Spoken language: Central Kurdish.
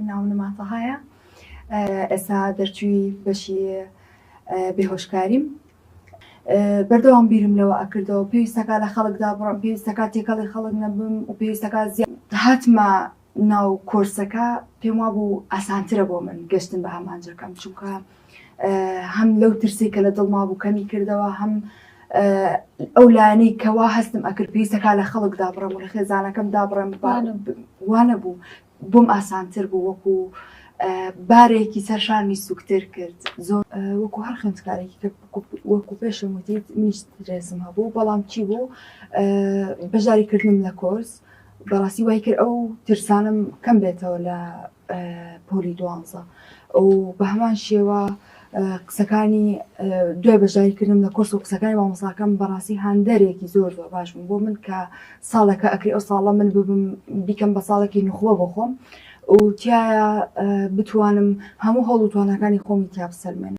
ناونەماتە هەیە ئێستا دەرچووی بەشی بێهۆشکاریم بەردەوام بیرم لەوە ئەکردەوە پێویستەکە لە خەڵکدا بڕم پێویستەکە تێکەڵی خەڵک نەبم و پێویستەکە زیاد هاتمە ناو کۆرسەکە پێم وابوو ئاسانترە بۆ من گەشتن بە هەمانجەکەم چونکە هەم لەو ترسی کە لە دڵما بوو کەمی کردەوە هەم ئەو لایەنەی کەوا هەستم ئەکرد پێویستەکە لە خەڵکدا بڕم و لە خێزانەکەمدا بڕم وانە بوو بۆم ئاسانتر بوو وەکو بارێکی سەرشانی سوکتر کرد زۆر وەکو هەر خوێندکارێکی کە وەکو پێشم وتیت منیش ترێزم هەبوو بەڵام چی بوو بەژاریکردنم لە کۆرس بەڕاستی وای کرد ئەو ترسانم کەم بێتەوە لە پۆلی 12 و بە هەمان شێوە قسەکانی دوای بەژاریکردنم لە کۆرس و قسەکانی مامۆستاکەم بەڕاستی هاندەرێکی زۆر باش بوو بۆ من کە ساڵێکە ئەکری ئەو ساڵە من ببم بیکەم بە ساڵێکی نخوە بۆ خۆم و تایە بتوانم هەموو هەوڵ و توانەکانی خۆمی تیا بسەلمێنم.